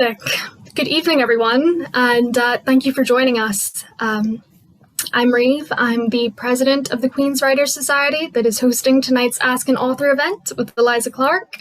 Fantastic. Good evening, everyone, and thank you for joining us. I'm Ríbh. I'm the president of the Queen's Writers Society that is hosting tonight's Ask an Author event with Eliza Clark.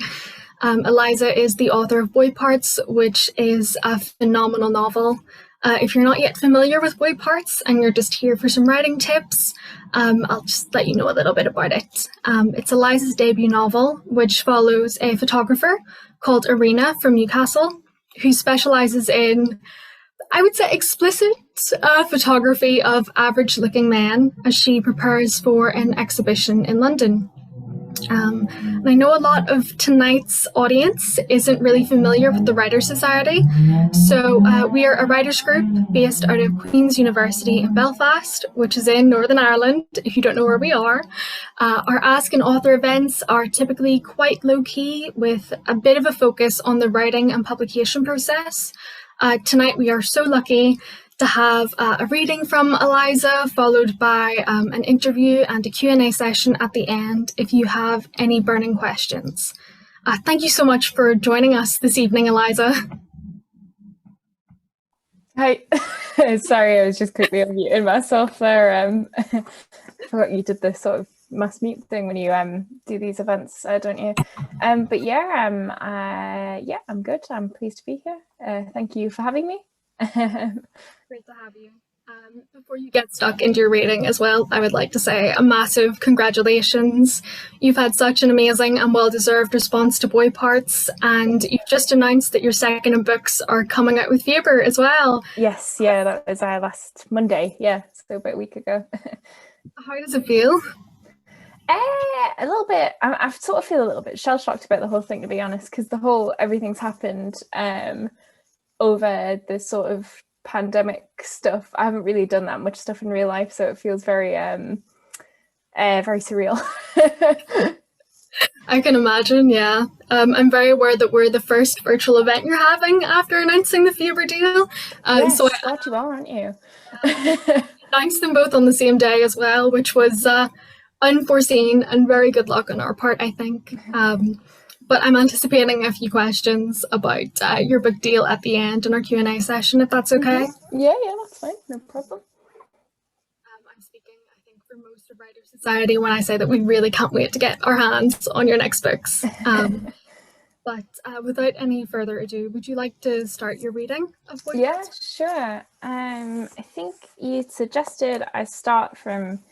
Eliza is the author of Boy Parts, which is a phenomenal novel. If you're not yet familiar with Boy Parts and you're just here for some writing tips, I'll just let you know a little bit about it. It's Eliza's debut novel, which follows a photographer called Irina from Newcastle, who specialises in, I would say, explicit photography of average-looking men as she prepares for an exhibition in London. And I know a lot of tonight's audience isn't really familiar with the Writers' Society, so we are a writers group based out of Queen's University in Belfast, which is in Northern Ireland, if you don't know where we are. Our Ask an Author events are typically quite low-key, with a bit of a focus on the writing and publication process. Tonight we are so lucky to have a reading from Eliza, followed by an interview and a Q&A session at the end if you have any burning questions. Thank you so much for joining us this evening, Eliza. Hi. Sorry, I was just quickly unmuting myself there. I forgot you did this sort of must meet thing when you do these events, don't you? But yeah, I'm good. I'm pleased to be here. Thank you for having me. Great to have you. Before you get stuck into your reading as well, I would like to say a massive congratulations. You've had such an amazing and well-deserved response to Boy Parts, and you've just announced that your second books are coming out with Faber as well. Yes, yeah, that was last Monday, yeah, so about a week ago. How does it feel? A little bit. I sort of feel a little bit shell-shocked about the whole thing, to be honest, because everything's happened over the sort of pandemic stuff. I haven't really done that much stuff in real life, so it feels very very surreal. I can imagine, yeah. I'm very aware that we're the first virtual event you're having after announcing the Faber deal. Yes, so glad you are, aren't you? Announced them both on the same day as well, which was unforeseen and very good luck on our part, I think. But I'm anticipating a few questions about your book deal at the end in our Q&A session, if that's okay. Mm-hmm. Yeah, that's fine, no problem. I'm speaking, I think, for most of Writers' Society when I say that we really can't wait to get our hands on your next books. But without any further ado, would you like to start your reading of Boy Yeah, sure. I think you suggested I start from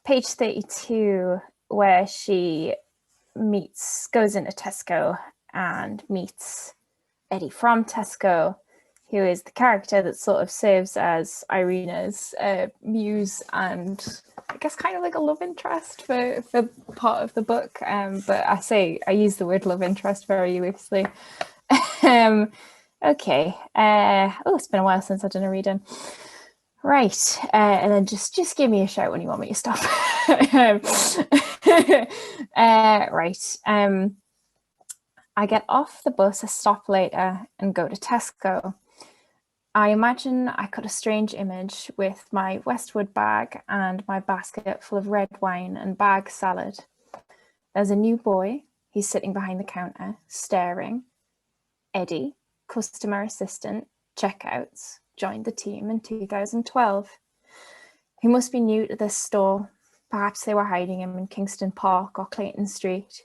page 32, where she goes into Tesco and meets Eddie from Tesco, who is the character that sort of serves as Irina's muse and I guess kind of like a love interest for part of the book. But I use the word love interest very loosely. Okay. It's been a while since I've done a reading. Right, and then just give me a shout when you want me to stop. Right. I get off the bus a stop later and go to Tesco. I imagine I cut a strange image with my Westwood bag and my basket full of red wine and bag salad. There's a new boy. He's sitting behind the counter, staring. Eddie, customer assistant, checkouts, joined the team in 2012. He must be new to this store. Perhaps they were hiding him in Kingston Park or Clayton Street.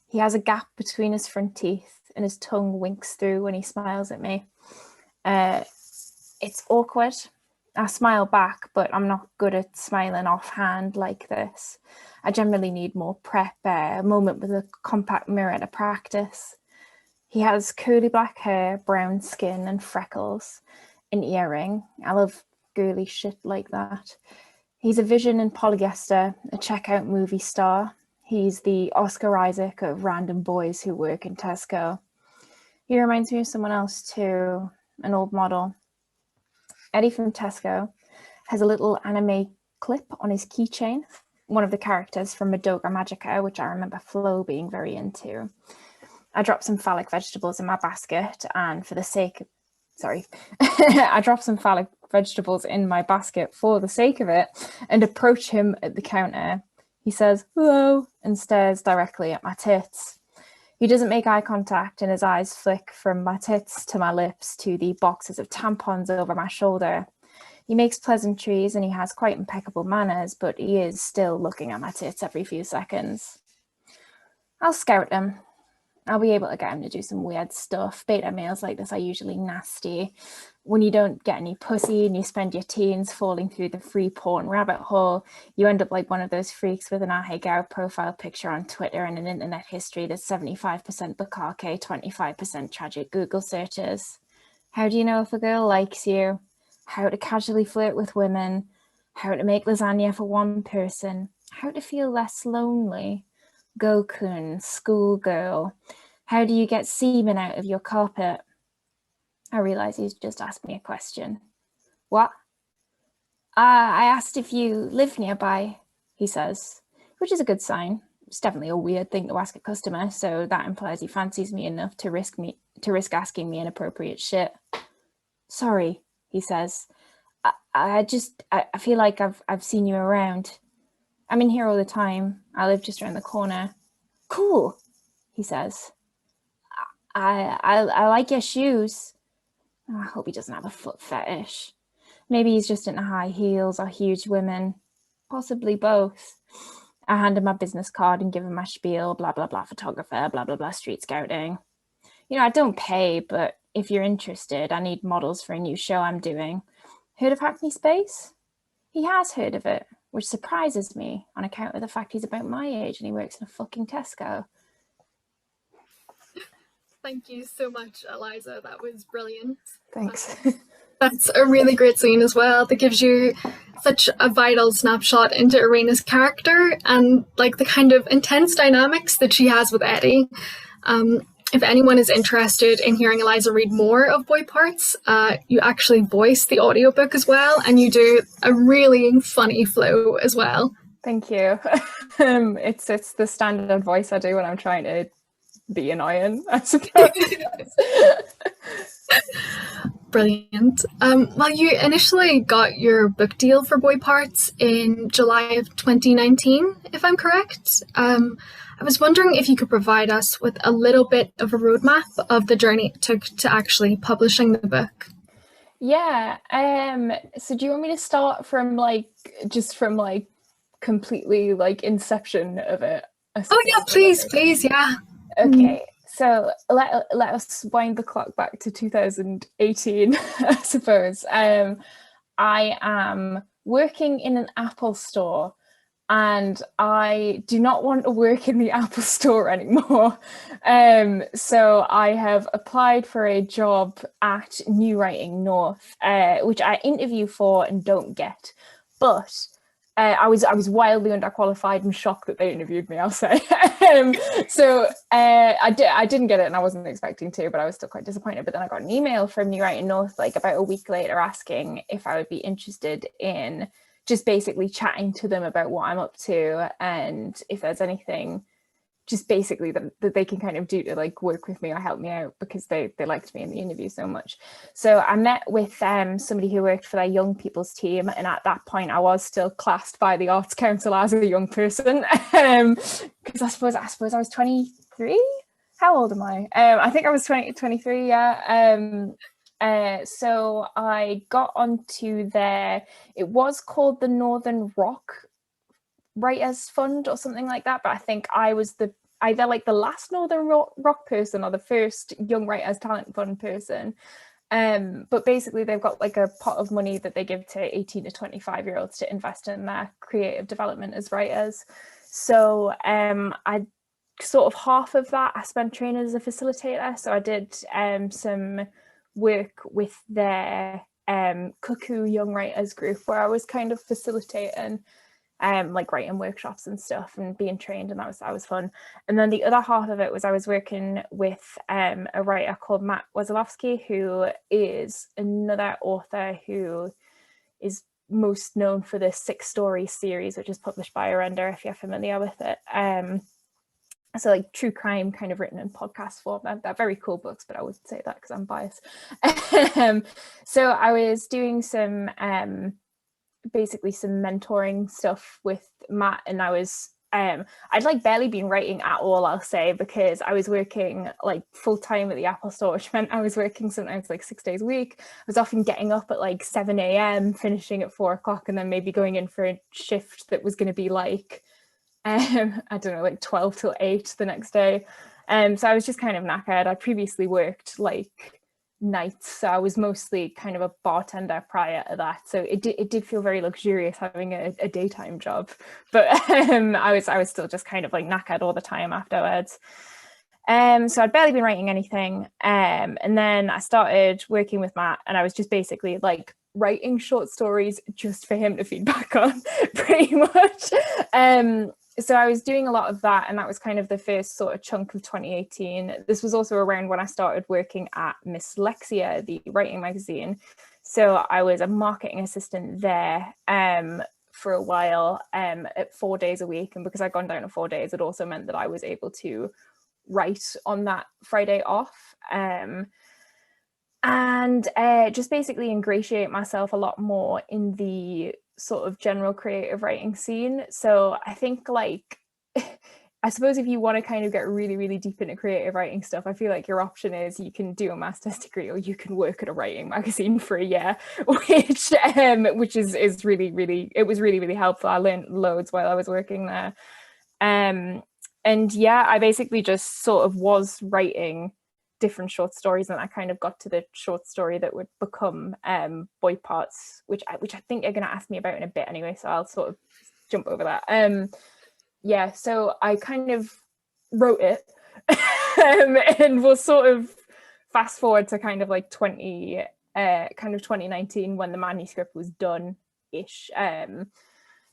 He has a gap between his front teeth and his tongue winks through when he smiles at me. It's awkward. I smile back, but I'm not good at smiling offhand like this. I generally need more prep, a moment with a compact mirror to practice. He has curly black hair, brown skin and freckles. An earring. I love girly shit like that. He's a vision in polyester, a checkout movie star. He's the Oscar Isaac of random boys who work in Tesco. He reminds me of someone else too, an old model. Eddie from Tesco has a little anime clip on his keychain, one of the characters from Madoka Magica, which I remember Flo being very into. I dropped some phallic vegetables in my basket, and for the sake of I drop some phallic vegetables in my basket for the sake of it and approach him at the counter. He says, hello, and stares directly at my tits. He doesn't make eye contact, and his eyes flick from my tits to my lips to the boxes of tampons over my shoulder. He makes pleasantries and he has quite impeccable manners, but he is still looking at my tits every few seconds. I'll scout him. I'll be able to get him to do some weird stuff. Beta males like this are usually nasty. When you don't get any pussy and you spend your teens falling through the free porn rabbit hole, you end up like one of those freaks with an Ahegao profile picture on Twitter and an internet history that's 75% bukkake, 25% tragic Google searches. How do you know if a girl likes you? How to casually flirt with women? How to make lasagna for one person? How to feel less lonely? Gokun, schoolgirl. How do you get semen out of your carpet? I realise he's just asked me a question. What? I asked if you live nearby, he says, which is a good sign. It's definitely a weird thing to ask a customer, so that implies he fancies me enough to risk asking me inappropriate shit. Sorry, he says. I feel like I've seen you around. I'm in here all the time. I live just around the corner. Cool, he says. I like your shoes. Oh, I hope he doesn't have a foot fetish. Maybe he's just into high heels or huge women. Possibly both. I hand him my business card and give him my spiel, blah, blah, blah, photographer, blah, blah, blah, street scouting. You know, I don't pay, but if you're interested, I need models for a new show I'm doing. Heard of Hackney Space? He has heard of it, which surprises me on account of the fact he's about my age and he works in a fucking Tesco. Thank you so much, Eliza. That was brilliant. Thanks. That's a really great scene as well. That gives you such a vital snapshot into Irina's character and like the kind of intense dynamics that she has with Eddie. If anyone is interested in hearing Eliza read more of Boy Parts, you actually voice the audiobook as well, and you do a really funny flow as well. Thank you. It's the standard voice I do when I'm trying to be annoying, I suppose. Brilliant. Well, you initially got your book deal for Boy Parts in July of 2019, if I'm correct. I was wondering if you could provide us with a little bit of a roadmap of the journey it took to actually publishing the book. Yeah. So do you want me to start from completely like inception of it? Oh yeah, please, yeah. Okay. So let us wind the clock back to 2018, I suppose. I am working in an Apple store and I do not want to work in the Apple store anymore. So I have applied for a job at New Writing North, which I interview for and don't get. But I was wildly underqualified and shocked that they interviewed me, I'll say. So I didn't get it and I wasn't expecting to, but I was still quite disappointed. But then I got an email from New Writing North like about a week later asking if I would be interested in just basically chatting to them about what I'm up to and if there's anything just basically that they can kind of do to like work with me or help me out, because they liked me in the interview so much. So I met with somebody who worked for their young people's team, and at that point I was still classed by the Arts Council as a young person, because I suppose I was 23. How old am I? I think I was 23. Yeah. So I got onto it was called the Northern Rock Writers Fund or something like that, but I think I was either like the last Northern Rock person or the first Young Writers Talent Fund person. But basically they've got like a pot of money that they give to 18 to 25-year-olds to invest in their creative development as writers. So I sort of half of that I spent training as a facilitator. So I did some work with their Cuckoo Young Writers group where I was kind of facilitating like writing workshops and stuff and being trained, and that was fun. And then the other half of it was I was working with a writer called Matt Wazalowski, who is another author who is most known for the 6-story series, which is published by Arenda, if you're familiar with it. So like true crime kind of written in podcast form. They're very cool books, but I wouldn't say that because I'm biased. So I was doing some basically some mentoring stuff with Matt, and I was I'd like barely been writing at all, I'll say, because I was working like full time at the Apple Store, which meant I was working sometimes like 6 days a week. I was often getting up at like 7 a.m, finishing at 4 o'clock, and then maybe going in for a shift that was going to be like, I don't know, like 12 till 8 the next day. So I was just kind of knackered. I previously worked like nights, so I was mostly kind of a bartender prior to that, so it did feel very luxurious having a daytime job, but I was still just kind of like knackered all the time afterwards. So I'd barely been writing anything, and then I started working with Matt, and I was just basically like writing short stories just for him to feed back on, pretty much. So I was doing a lot of that, and that was kind of the first sort of chunk of 2018. This was also around when I started working at Miss Lexia, the writing magazine. So I was a marketing assistant there for a while, at 4 days a week. And because I'd gone down to 4 days, it also meant that I was able to write on that Friday off. And just basically ingratiate myself a lot more in the sort of general creative writing scene. So I think like, I suppose if you want to kind of get really, really deep into creative writing stuff, I feel like your option is you can do a master's degree or you can work at a writing magazine for a year, which is really, really, it was really, really helpful. I learned loads while I was working there. And yeah, I basically just sort of was writing different short stories, and I kind of got to the short story that would become Boy Parts, which I think you're going to ask me about in a bit anyway, so I'll sort of jump over that. Yeah, so I kind of wrote it, and we'll sort of fast forward to kind of like 2019 when the manuscript was done-ish.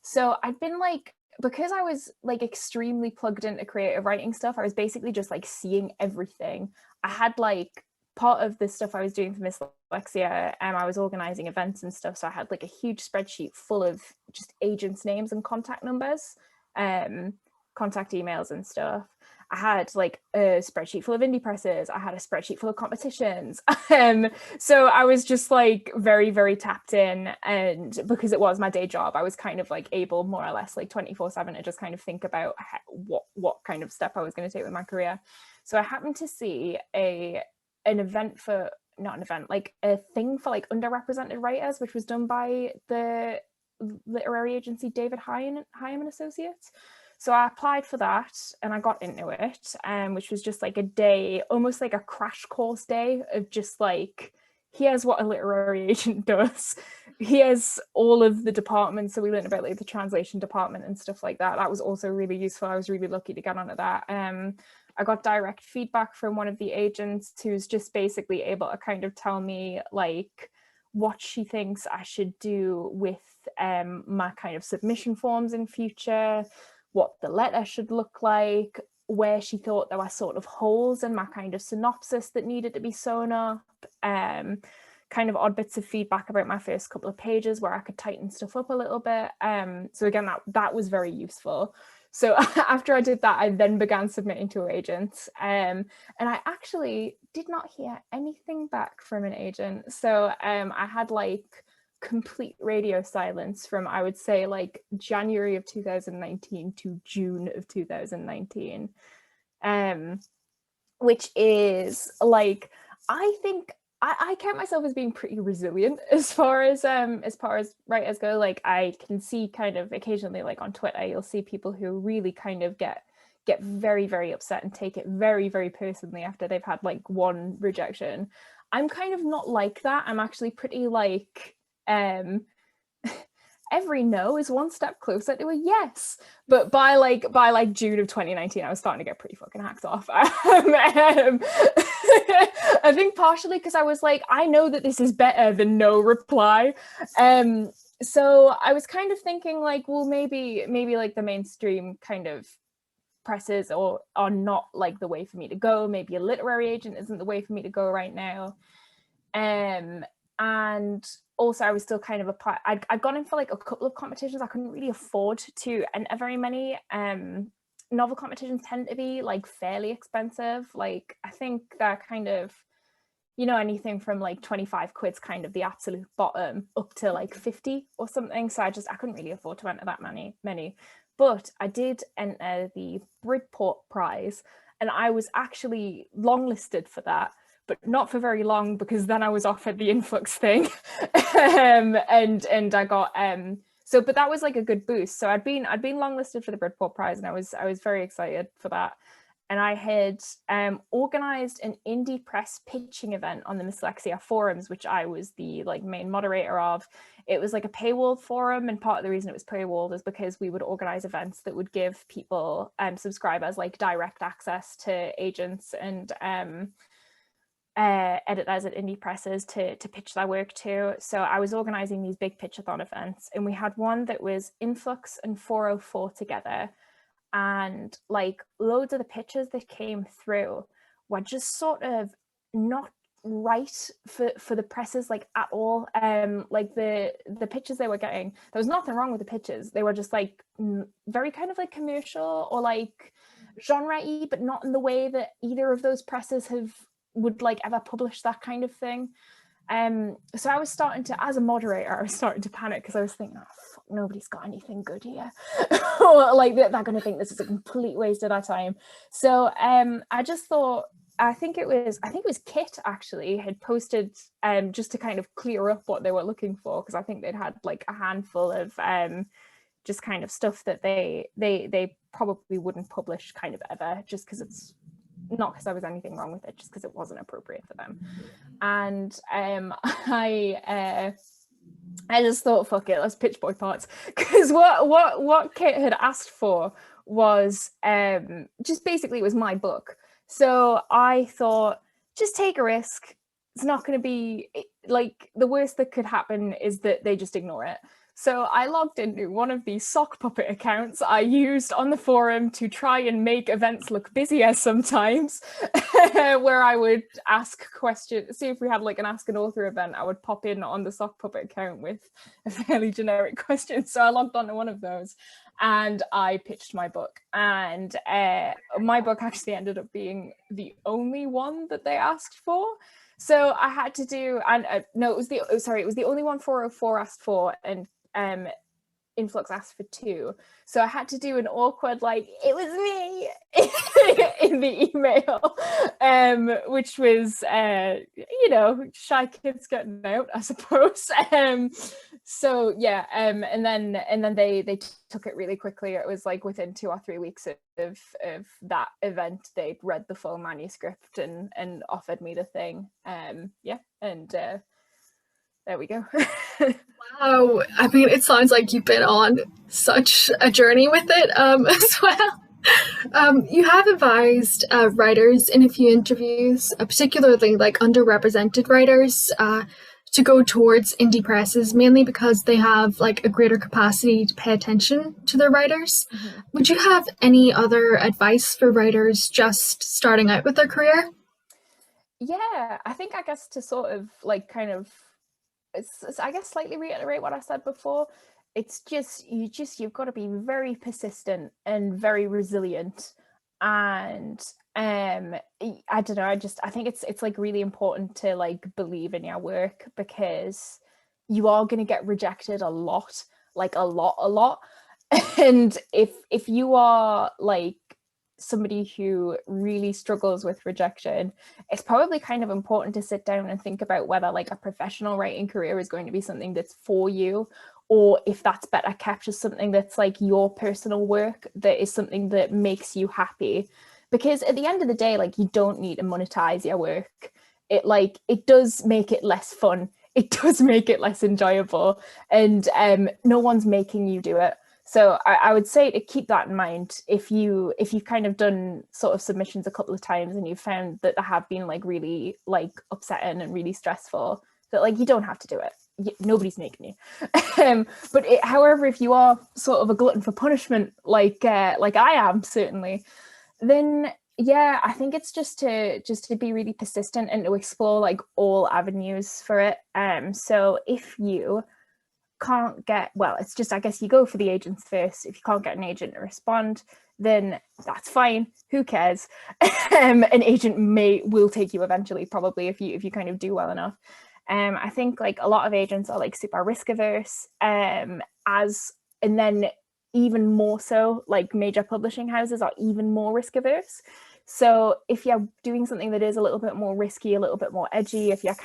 So I'd been like, because I was like extremely plugged into creative writing stuff, I was basically just like seeing everything. I had like part of the stuff I was doing for Miss Lexia, I was organizing events and stuff. So I had like a huge spreadsheet full of just agents' names and contact numbers, contact emails and stuff. I had like a spreadsheet full of indie presses. I had a spreadsheet full of competitions. So I was just like very, very tapped in. And because it was my day job, I was kind of like able more or less like 24/7 to just kind of think about what kind of step I was going to take with my career. So I happened to see a thing for like underrepresented writers, which was done by the literary agency David Hyam and Associates. So I applied for that and I got into it, which was just like a day, almost like a crash course day of just like, here's what a literary agent does. Here's all of the departments. So we learned about like the translation department and stuff like that. That was also really useful. I was really lucky to get onto that. I got direct feedback from one of the agents who's just basically able to kind of tell me like what she thinks I should do with my kind of submission forms in future, what the letter should look like, where she thought there were sort of holes in my kind of synopsis that needed to be sewn up, kind of odd bits of feedback about my first couple of pages where I could tighten stuff up a little bit. So again, that was very useful. So after I did that, I then began submitting to agents, and I actually did not hear anything back from an agent. So I had like complete radio silence from, I would say, like January of 2019 to June of 2019, which is like, I think I count myself as being pretty resilient as far as writers go. Like I can see kind of occasionally, like on Twitter, you'll see people who really kind of get very, very upset and take it very, very personally after they've had like one rejection. I'm kind of not like that. I'm actually pretty like, every no is one step closer to a yes. But by June of 2019, I was starting to get pretty fucking hacked off. I think partially because I was like, I know that this is better than no reply. So I was kind of thinking like, well, maybe like the mainstream kind of presses are not like the way for me to go. Maybe a literary agent isn't the way for me to go right now. And also I was still kind of I'd gone in for like a couple of competitions. I couldn't really afford to enter very many. Novel competitions tend to be like fairly expensive. Like I think they're kind of, you know, anything from like 25 quid's kind of the absolute bottom up to like 50 or something. So I couldn't really afford to enter that many. But I did enter the Bridport Prize, and I was actually longlisted for that, but not for very long, because then I was offered the influx thing. And I got so, but that was like a good boost. So I'd been longlisted for the Bridport Prize, and I was very excited for that. And I had organized an indie press pitching event on the Dyslexia forums, which I was the like main moderator of. It was like a paywalled forum, and part of the reason it was paywalled is because we would organize events that would give people, subscribers, like direct access to agents and editors at indie presses to pitch their work to. So I was organizing these big pitchathon events, and we had one that was Influx and 404 together. And like loads of the pitches that came through were just sort of not right for the presses, like at all. Like the pitches they were getting, there was nothing wrong with the pitches. They were just like very kind of like commercial or like genre-y, but not in the way that either of those presses would like ever publish that kind of thing. So I was starting to, as a moderator, I was starting to panic, because I was thinking, oh, fuck, nobody's got anything good here. Like they're going to think this is a complete waste of our time. So I just thought, I think it was Kit actually had posted just to kind of clear up what they were looking for, because I think they'd had like a handful of just kind of stuff that they probably wouldn't publish kind of ever, just because it's not because there was anything wrong with it, just because it wasn't appropriate for them. And I just thought, fuck it, let's pitch boy parts, because what Kit had asked for was just basically, it was my book. So I thought, just take a risk. It's not going to be like, the worst that could happen is that they just ignore it. So I logged into one of these sock puppet accounts I used on the forum to try and make events look busier sometimes, where I would ask questions. See if we had like an Ask an Author event, I would pop in on the sock puppet account with a fairly generic question. So I logged onto one of those and I pitched my book. And my book actually ended up being the only one that they asked for. So I had to do, and no, it was the only one 404 asked for, and Influx asked for 2. So I had to do an awkward, like, it was me in the email, which was, shy kids getting out, I suppose. So yeah, and then they took it really quickly. It was like within 2 or 3 weeks of that event, they'd read the full manuscript and offered me the thing. There we go. Wow. I mean, it sounds like you've been on such a journey with it as well. You have advised writers in a few interviews, particularly like underrepresented writers, to go towards indie presses, mainly because they have like a greater capacity to pay attention to their writers. Mm-hmm. Would you have any other advice for writers just starting out with their career? Yeah, I think, I guess, to sort of like kind of, I guess, slightly reiterate what I said before, it's just you've got to be very persistent and very resilient. And I don't know, I think it's like really important to like believe in your work, because you are going to get rejected a lot. And if you are like somebody who really struggles with rejection, it's probably kind of important to sit down and think about whether like a professional writing career is going to be something that's for you, or if that's better kept as something that's like your personal work, that is something that makes you happy. Because at the end of the day, like, you don't need to monetize your work. It does make it less fun, it does make it less enjoyable, and no one's making you do it. So I would say to keep that in mind if you've kind of done sort of submissions a couple of times and you've found that they have been like really like upsetting and really stressful, that like you don't have to do it. Nobody's making you. But however, if you are sort of a glutton for punishment, like I am certainly, then yeah, I think it's just to be really persistent and to explore like all avenues for it. So if you can't get, well, it's just, I guess you go for the agents first. If you can't get an agent to respond, then that's fine, who cares. An agent will take you eventually, probably, if you kind of do well enough. I think like a lot of agents are like super risk averse, and then even more so, like major publishing houses are even more risk averse. So if you're doing something that is a little bit more risky, a little bit more edgy, if you are a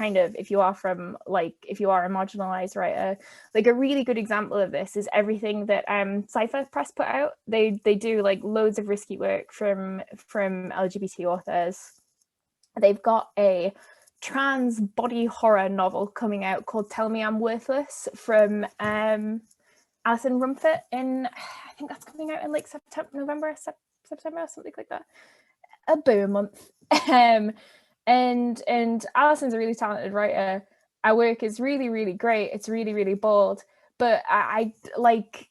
marginalized writer, like a really good example of this is everything that Cypher Press put out. They do like loads of risky work from LGBT authors. They've got a trans body horror novel coming out called Tell Me I'm Worthless from Alison Rumford I think that's coming out in like September, something like that. A boo month. And Alison's a really talented writer. Our work is really, really great. It's really, really bold. But I like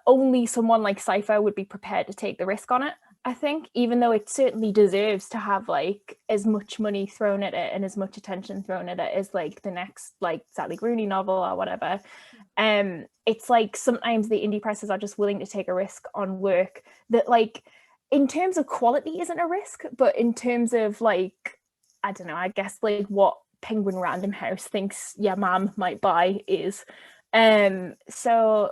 only someone like Cypher would be prepared to take the risk on it, I think, even though it certainly deserves to have like as much money thrown at it and as much attention thrown at it as like the next like Sally Rooney novel or whatever. It's like sometimes the indie presses are just willing to take a risk on work that like in terms of quality isn't a risk, but in terms of like, I don't know, I guess like what Penguin Random House thinks your mom might buy is. So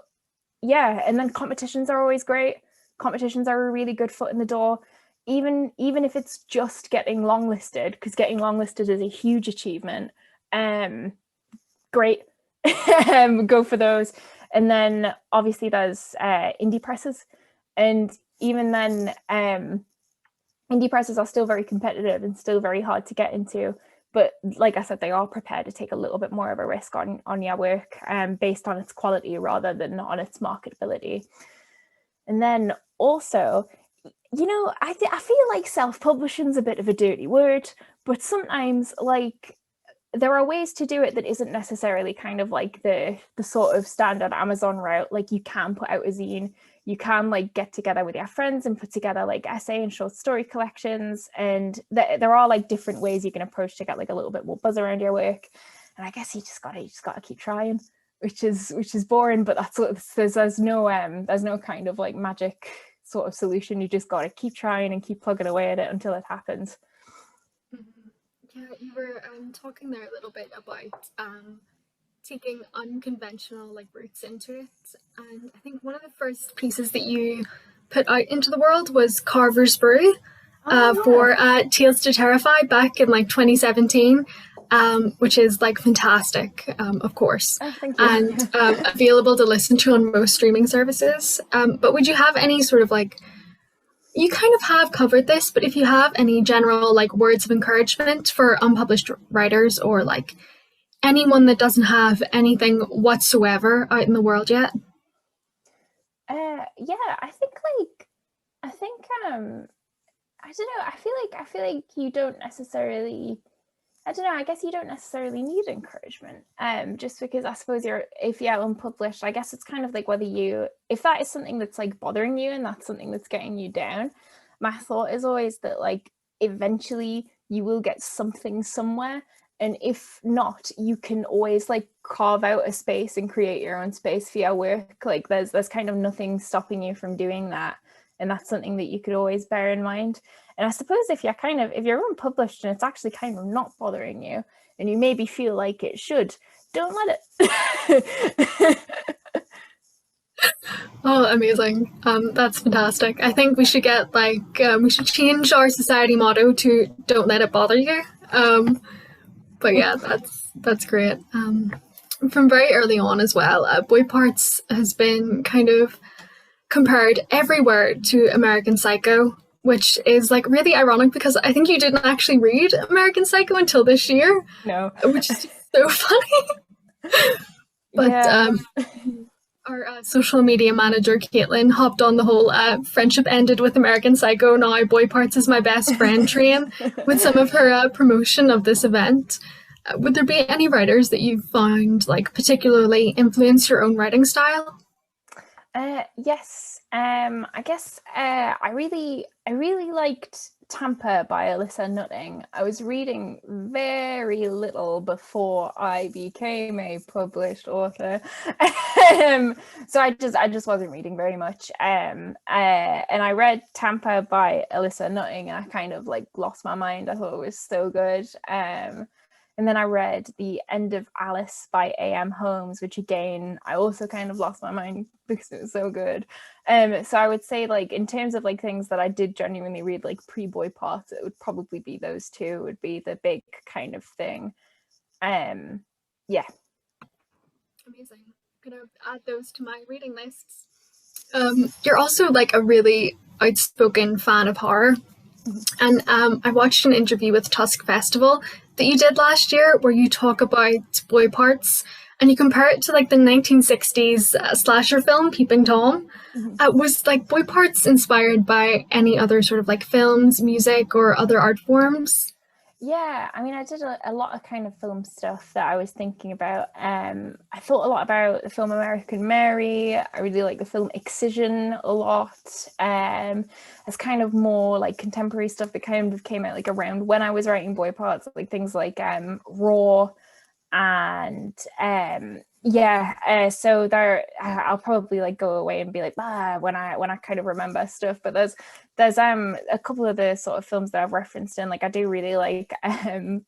yeah, and then competitions are always great. Competitions are a really good foot in the door, even if it's just getting longlisted, because getting longlisted is a huge achievement. Great. Go for those. And then obviously there's indie presses, and even then indie presses are still very competitive and still very hard to get into, but like I said, they are prepared to take a little bit more of a risk on your work based on its quality rather than on its marketability. And then also, you know, I feel like self-publishing is a bit of a dirty word, but sometimes like there are ways to do it that isn't necessarily kind of like the sort of standard Amazon route. Like you can put out a zine, you can like get together with your friends and put together like essay and short story collections, and there are like different ways you can approach to get like a little bit more buzz around your work. And I guess you just gotta keep trying, which is boring, but that's what there's no kind of like magic sort of solution. You just gotta keep trying and keep plugging away at it until it happens. Yeah, you were talking there a little bit about taking unconventional like routes into it, and I think one of the first pieces that you put out into the world was Carver's Brew for Tales to Terrify back in like 2017, which is like fantastic, of course, thank you. and available to listen to on most streaming services. But would you have any sort of like, you kind of have covered this, but if you have any general like words of encouragement for unpublished writers or like anyone that doesn't have anything whatsoever out in the world yet? Yeah, I think I don't know, I feel like you don't necessarily, I don't know, I guess you don't necessarily need encouragement, just because I suppose if you're unpublished, I guess it's kind of like if that is something that's like bothering you and that's something that's getting you down, my thought is always that like eventually you will get something somewhere, and if not, you can always like carve out a space and create your own space for your work. Like there's kind of nothing stopping you from doing that, and that's something that you could always bear in mind. And I suppose if you're unpublished and it's actually kind of not bothering you and you maybe feel like it should, don't let it. Oh, amazing. That's fantastic. I think we should get like, we should change our society motto to "Don't let it bother you." But yeah, that's great. From very early on as well, Boy Parts has been kind of compared everywhere to American Psycho, which is like really ironic because I think you didn't actually read American Psycho until this year. No. Which is so funny. But yeah. Our social media manager, Caitlin, hopped on the whole friendship ended with American Psycho, now Boy Parts is my best friend train with some of her promotion of this event. Would there be any writers that you found like particularly influenced your own writing style? Yes. I guess I really liked Tampa by Alyssa Nutting. I was reading very little before I became a published author, so I just wasn't reading very much. And I read Tampa by Alyssa Nutting, and I kind of like lost my mind. I thought it was so good. And And then I read The End of Alice by A.M. Holmes, which again, I also kind of lost my mind because it was so good. So I would say, like, in terms of like things that I did genuinely read, like pre-Boy Parts, it would probably be those two, would be the big kind of thing. Yeah. Amazing. I'm gonna add those to my reading lists. You're also like a really outspoken fan of horror. And I watched an interview with Tusk Festival that you did last year where you talk about Boy Parts and you compare it to like the 1960s slasher film Peeping Tom. Was like Boy Parts inspired by any other sort of like films, music, or other art forms? Yeah, I mean, I did a lot of kind of film stuff that I was thinking about. I thought a lot about the film American Mary. I really like the film Excision a lot. It's kind of more like contemporary stuff that kind of came out like around when I was writing Boy Parts, like things like Raw and so there I'll probably like go away and be like when I kind of remember stuff, but there's a couple of the sort of films that I've referenced in, like I do really like Piero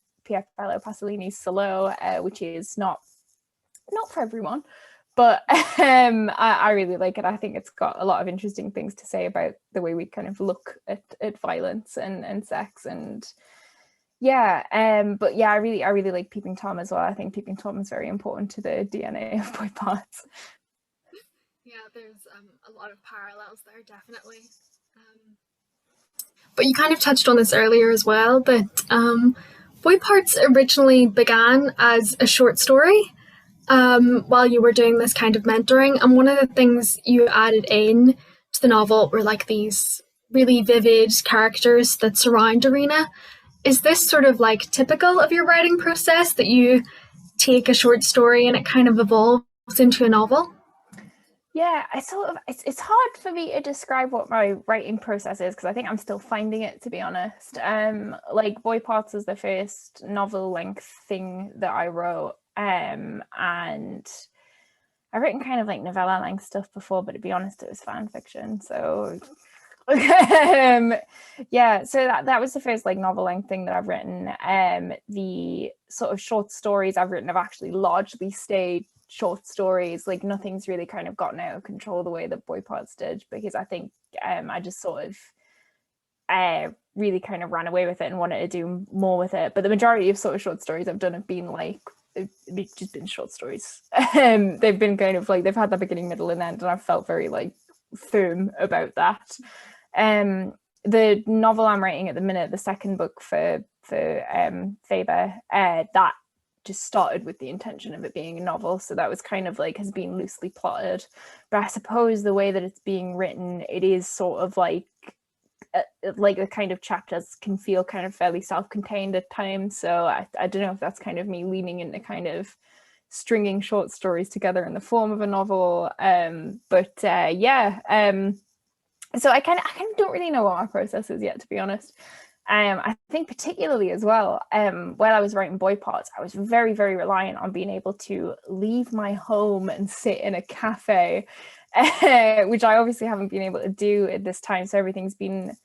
Pasolini's Solo, which is not for everyone, but I really like it. I think it's got a lot of interesting things to say about the way we kind of look at violence and sex, and but yeah, I really like Peeping Tom as well. I think Peeping Tom is very important to the DNA of Boy Parts. Yeah, there's a lot of parallels there, definitely. But you kind of touched on this earlier as well, that Boy Parts originally began as a short story while you were doing this kind of mentoring. And one of the things you added in to the novel were like these really vivid characters that surround Irina. Is this sort of like typical of your writing process, that you take a short story and it kind of evolves into a novel? Yeah, it's hard for me to describe what my writing process is because I think I'm still finding it, to be honest. Like Boy Parts is the first novel length thing that I wrote, and I've written kind of like novella length stuff before, but to be honest, it was fan fiction. So so that was the first like novel length thing that I've written. The sort of short stories I've written have actually largely stayed short stories. Like nothing's really kind of gotten out of control the way that Boy Parts did, because I think I just sort of really kind of ran away with it and wanted to do more with it. But the majority of sort of short stories I've done have been like, it's just been short stories. They've been kind of like, they've had that beginning, middle, and end, and I've felt very like firm about that. The novel I'm writing at the minute, the second book for Faber, that just started with the intention of it being a novel, so that was kind of like has been loosely plotted. But I suppose the way that it's being written, it is sort of like the kind of chapters can feel kind of fairly self-contained at times. So I don't know if that's kind of me leaning into kind of stringing short stories together in the form of a novel. So I kind of don't really know what my process is yet, to be honest. I think particularly as well, while I was writing Boy Parts, I was very, very reliant on being able to leave my home and sit in a cafe, which I obviously haven't been able to do at this time. So everything's been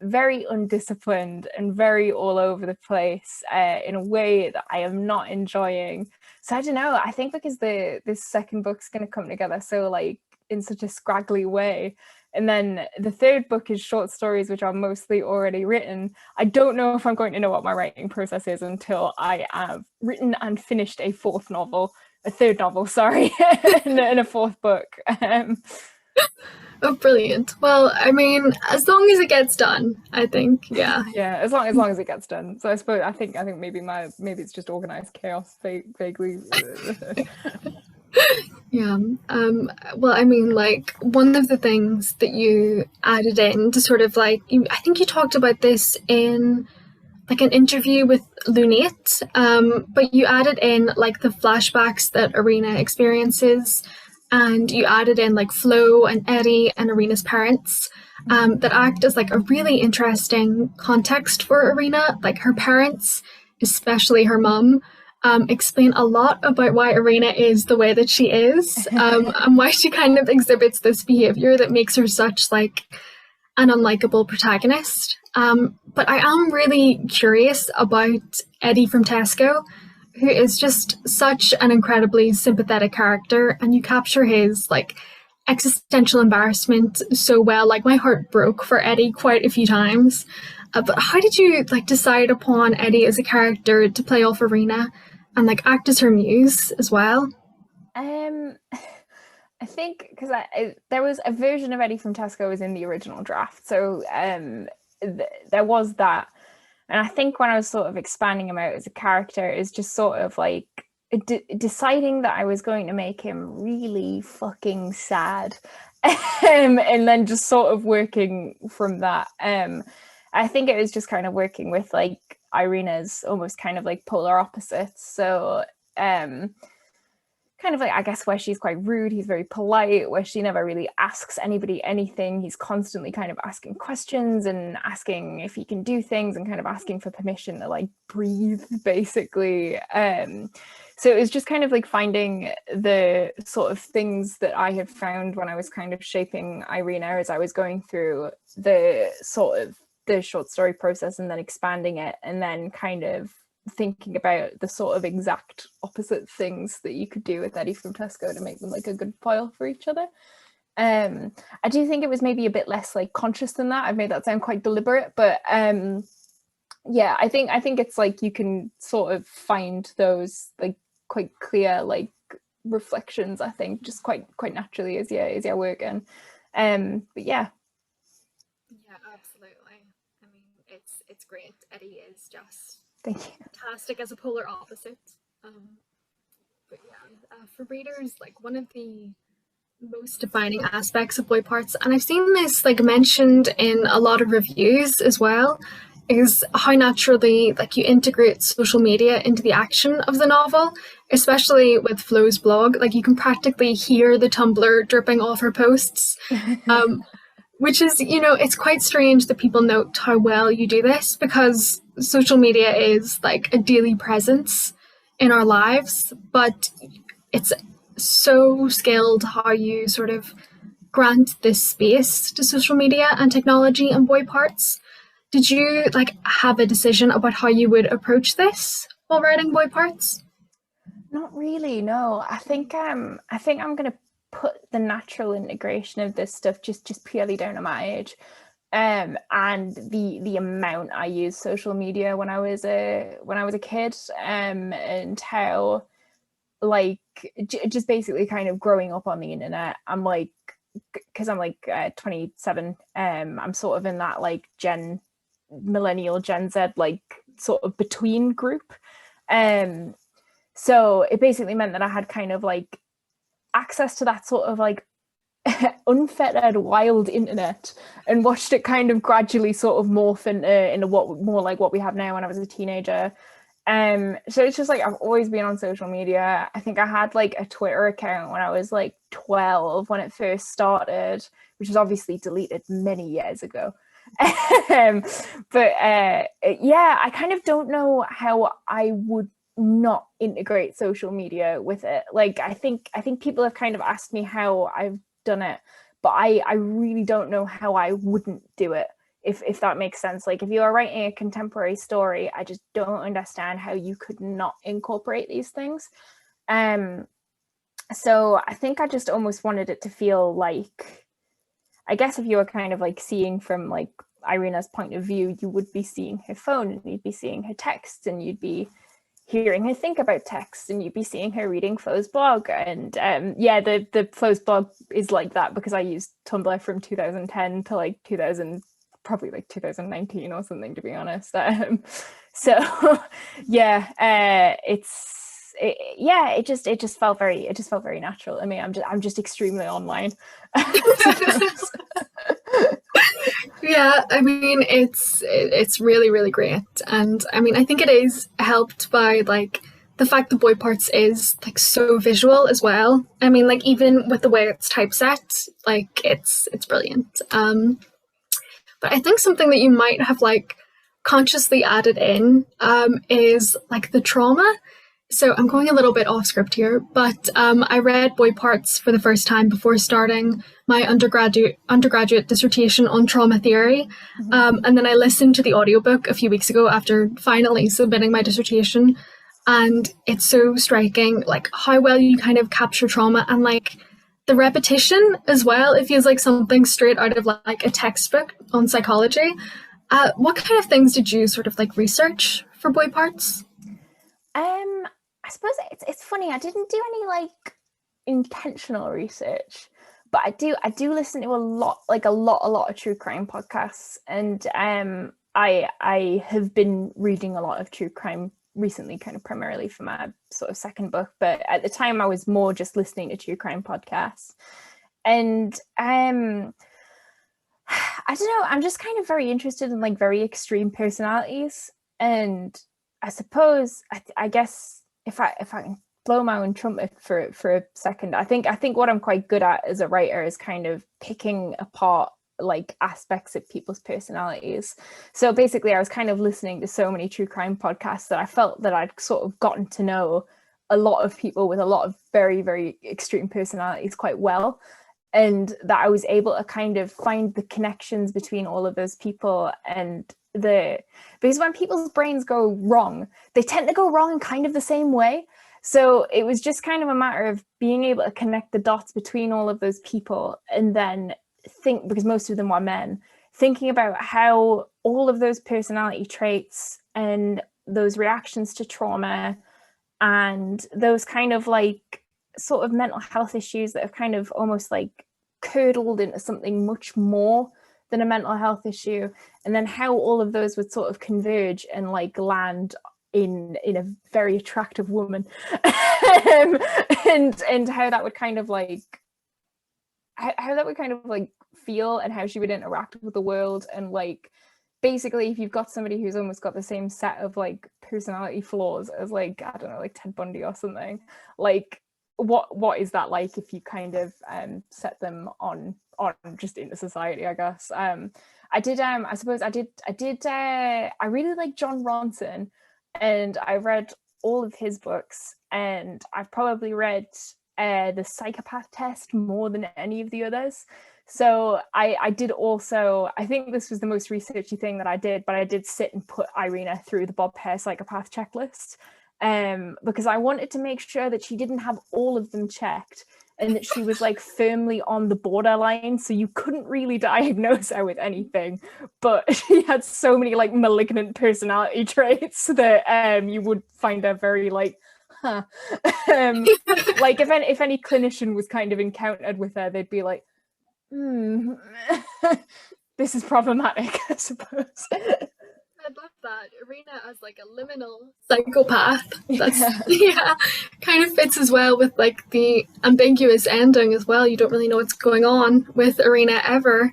very undisciplined and very all over the place in a way that I am not enjoying. So I don't know, I think because this second book's going to come together so like in such a scraggly way, and then the third book is short stories, which are mostly already written. I don't know if I'm going to know what my writing process is until I have written and finished a third novel, and a fourth book. Oh, brilliant. Well, I mean, as long as it gets done, I think, yeah. Yeah, as long as it gets done. So I think maybe it's just organized chaos vaguely. Yeah. Well, I mean, like, one of the things that you added in to sort of like, I think you talked about this in like an interview with Lunate, but you added in like the flashbacks that Irina experiences, and you added in like Flo and Eddie and Irina's parents, that act as like a really interesting context for Irina. Like her parents, especially her mum, explain a lot about why Irina is the way that she is, and why she kind of exhibits this behavior that makes her such like an unlikable protagonist. But I am really curious about Eddie from Tesco, who is just such an incredibly sympathetic character, and you capture his like existential embarrassment so well. Like my heart broke for Eddie quite a few times. But how did you like decide upon Eddie as a character to play off Irina and like act as her muse as well? I think because there was a version of Eddie from Tesco was in the original draft, so there was that, and I think when I was sort of expanding him out as a character, is just sort of like deciding that I was going to make him really fucking sad, and then just sort of working from that. I think it was just kind of working with like Irina's almost kind of like polar opposites. So kind of like, I guess, where she's quite rude, he's very polite, where she never really asks anybody anything. He's constantly kind of asking questions and asking if he can do things and kind of asking for permission to like breathe, basically. So it was just kind of like finding the sort of things that I had found when I was kind of shaping Irina as I was going through the sort of the short story process and then expanding it, and then kind of thinking about the sort of exact opposite things that you could do with Eddie from Tesco to make them like a good foil for each other. I do think it was maybe a bit less like conscious than that. I've made that sound quite deliberate, but yeah, I think it's like you can sort of find those like quite clear like reflections, I think, just quite naturally as you're working. But yeah. Yeah, absolutely. I mean, it's great. Eddie is just Thank you. fantastic as a polar opposite. But yeah, for readers, like one of the most defining aspects of boy parts, and I've seen this like mentioned in a lot of reviews as well, is how naturally like you integrate social media into the action of the novel, especially with Flo's blog. Like you can practically hear the Tumblr dripping off her posts. Which is, it's quite strange that people note how well you do this, because social media is like a daily presence in our lives, but it's so skilled how you sort of grant this space to social media and technology and boy parts. Did you like have a decision about how you would approach this while writing boy parts? Not really, no. I think I'm gonna put the natural integration of this stuff just purely down to my age, and the amount I used social media when I was a kid, and how like just basically kind of growing up on the internet. I'm like, because I'm like 27, I'm sort of in that like millennial Gen Z like sort of between group, so it basically meant that I had kind of like access to that sort of like unfettered wild internet, and watched it kind of gradually sort of morph into what more like what we have now when I was a teenager. So it's just like I've always been on social media. I think I had like a Twitter account when I was like 12 when it first started, which was obviously deleted many years ago. But yeah, I kind of don't know how I would not integrate social media with it. Like I think people have kind of asked me how I've done it, but I really don't know how I wouldn't do it, if that makes sense. Like if you are writing a contemporary story, I just don't understand how you could not incorporate these things. So I think I just almost wanted it to feel like, I guess if you were kind of like seeing from like Irina's point of view, you would be seeing her phone and you'd be seeing her texts and you'd be hearing her think about texts and you'd be seeing her reading Flo's blog. And yeah, the Flo's blog is like that because I used Tumblr from 2010 to like 2019 or something, to be honest. So yeah, it just felt very natural. I mean, I'm just extremely online. Yeah, I mean it's really really great, and I mean I think it is helped by like the fact that boy parts is like so visual as well. I mean like even with the way it's typeset, like it's brilliant. But I think something that you might have like consciously added in is like the trauma. So I'm going a little bit off script here, but I read Boy Parts for the first time before starting my undergraduate dissertation on trauma theory. And then I listened to the audiobook a few weeks ago after finally submitting my dissertation. And it's so striking, like how well you kind of capture trauma and like the repetition as well. It feels like something straight out of like a textbook on psychology. What kind of things did you sort of like research for Boy Parts? I suppose it's funny. I didn't do any like intentional research, but I do listen to a lot of true crime podcasts, and I have been reading a lot of true crime recently, kind of primarily for my sort of second book, but at the time I was more just listening to true crime podcasts. And I don't know, I'm just kind of very interested in like very extreme personalities. And I suppose I guess if I can blow my own trumpet for a second, I think what I'm quite good at as a writer is kind of picking apart like aspects of people's personalities. So basically I was kind of listening to so many true crime podcasts that I felt that I'd sort of gotten to know a lot of people with a lot of very, very extreme personalities quite well, and that I was able to kind of find the connections between all of those people. And because when people's brains go wrong, they tend to go wrong in kind of the same way. So it was just kind of a matter of being able to connect the dots between all of those people, and then think, because most of them were men, thinking about how all of those personality traits and those reactions to trauma and those kind of like sort of mental health issues that have kind of almost like curdled into something much more than a mental health issue, and then how all of those would sort of converge and like land in a very attractive woman. And how that would kind of like feel, and how she would interact with the world. And like basically if you've got somebody who's almost got the same set of like personality flaws as like, I don't know, like Ted Bundy or something, like what is that like if you kind of set them on just into society, I guess. I really like John Ronson, and I read all of his books, and I've probably read the Psychopath Test more than any of the others. So I did also, I think this was the most researchy thing that I did, but I did sit and put Irina through the Bob Hare psychopath checklist, because I wanted to make sure that she didn't have all of them checked, and that she was like firmly on the borderline, so you couldn't really diagnose her with anything, but she had so many like malignant personality traits that you would find her very like, huh. Like if any clinician was kind of encountered with her, they'd be like, this is problematic, I suppose. I love that. Irina as like a liminal psychopath. That's yeah, kind of fits as well with like the ambiguous ending as well. You don't really know what's going on with Irina ever,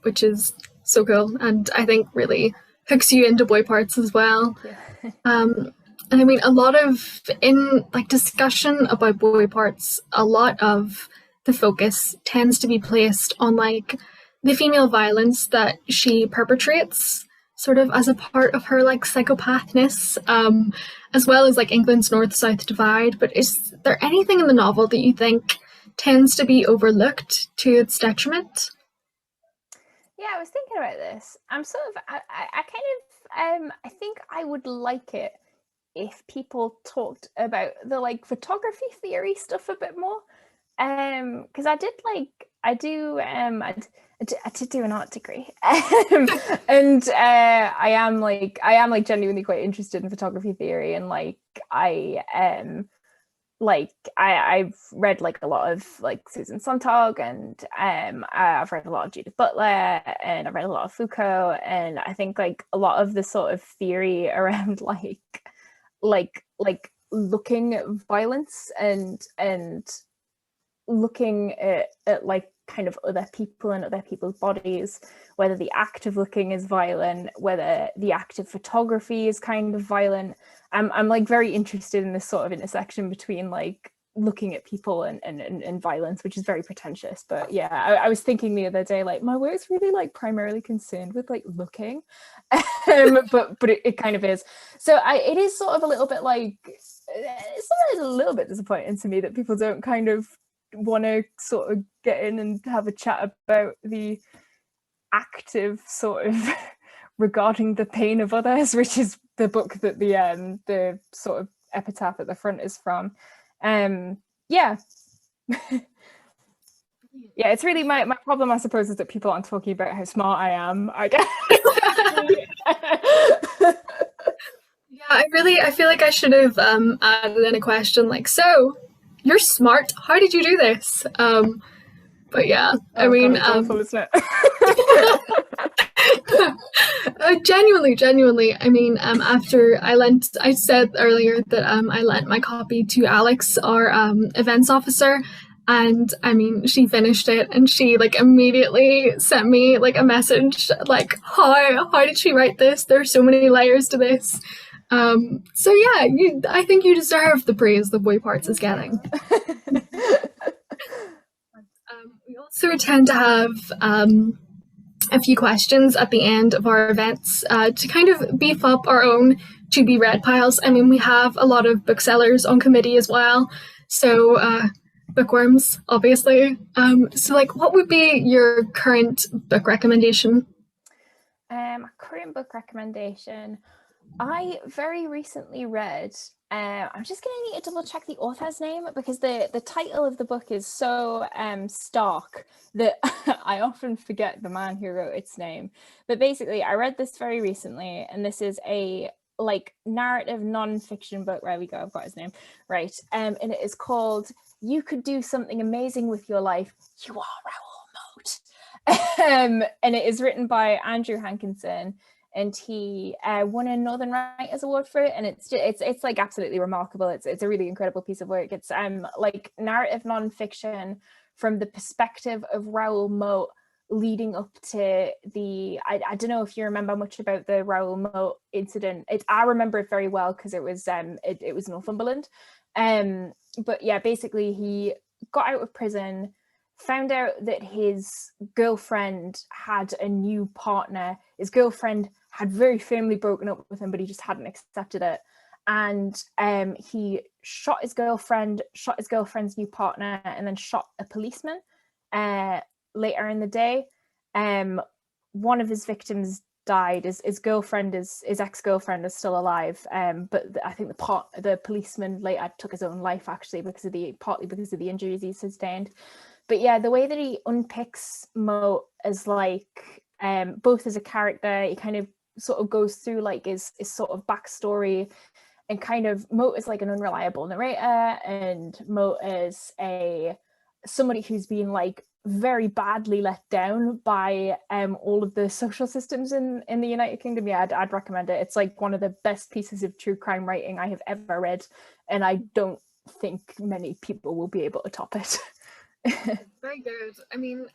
which is so cool, and I think really hooks you into Boy Parts as well. Yeah. And I mean, a lot of in like discussion about Boy Parts, a lot of the focus tends to be placed on like the female violence that she perpetrates, sort of as a part of her like psychopathness, as well as like England's north-south divide. But is there anything in the novel that you think tends to be overlooked to its detriment? Yeah, I was thinking about this. I'm sort of, I kind of, I think I would like it if people talked about the like photography theory stuff a bit more. Because I did do an art degree, and I am like genuinely quite interested in photography theory, and like I've read like a lot of like Susan Sontag, and I've read a lot of Judith Butler, and I've read a lot of Foucault, and I think like a lot of the sort of theory around like looking at violence and looking at like kind of other people and other people's bodies, whether the act of looking is violent, whether the act of photography is kind of violent. I'm like very interested in this sort of intersection between like looking at people and violence, which is very pretentious. But yeah, I was thinking the other day, like my work's really like primarily concerned with like looking, but it kind of is. So it is sort of a little bit like it's a little bit disappointing to me that people don't kind of want to sort of get in and have a chat about the active sort of regarding the pain of others, which is the book that the sort of epitaph at the front is from. Yeah. Yeah, it's really my problem, I suppose, is that people aren't talking about how smart I am, I guess. Yeah, I feel like I should have added in a question like, so you're smart. How did you do this? But yeah, I mean, God, it's awful, isn't it? Genuinely. I mean, after I said earlier that I lent my copy to Alex, our events officer, and I mean, she finished it, and she like immediately sent me like a message like, how did she write this? There's so many layers to this. So yeah, I think you deserve the praise the Boy Parts is getting. We also tend to have a few questions at the end of our events to kind of beef up our own to be read piles. I mean, we have a lot of booksellers on committee as well, so bookworms, obviously. So, like, what would be your current book recommendation? Current book recommendation. I very recently read, I'm just going to need to double check the author's name because the title of the book is so stark that I often forget the man who wrote its name. But basically, I read this very recently, and this is a like narrative non-fiction book. There we go, I've got his name right. And it is called You Could Do Something Amazing with Your Life. You Are Raoul Moat. And it is written by Andrew Hankinson. And he won a Northern Writers Award for it, and it's like absolutely remarkable. It's a really incredible piece of work. It's like narrative nonfiction from the perspective of Raoul Moat, leading up to the I don't know if you remember much about the Raoul Moat incident. I remember it very well because it was Northumberland. But yeah, basically he got out of prison, found out that his girlfriend had a new partner. His girlfriend had very firmly broken up with him, but he just hadn't accepted it. And he shot his girlfriend's new partner, and then shot a policeman later in the day. One of his victims died. His ex-girlfriend is still alive. But I think the policeman later took his own life, actually, partly because of the injuries he sustained. But yeah, the way that he unpicks Moat as like both as a character, he kind of sort of goes through like his sort of backstory, and kind of Moat is like an unreliable narrator, and Moat is somebody who's been like very badly let down by all of the social systems in the United Kingdom. Yeah, I'd recommend it. It's like one of the best pieces of true crime writing I have ever read, and I don't think many people will be able to top it. Very good. I mean,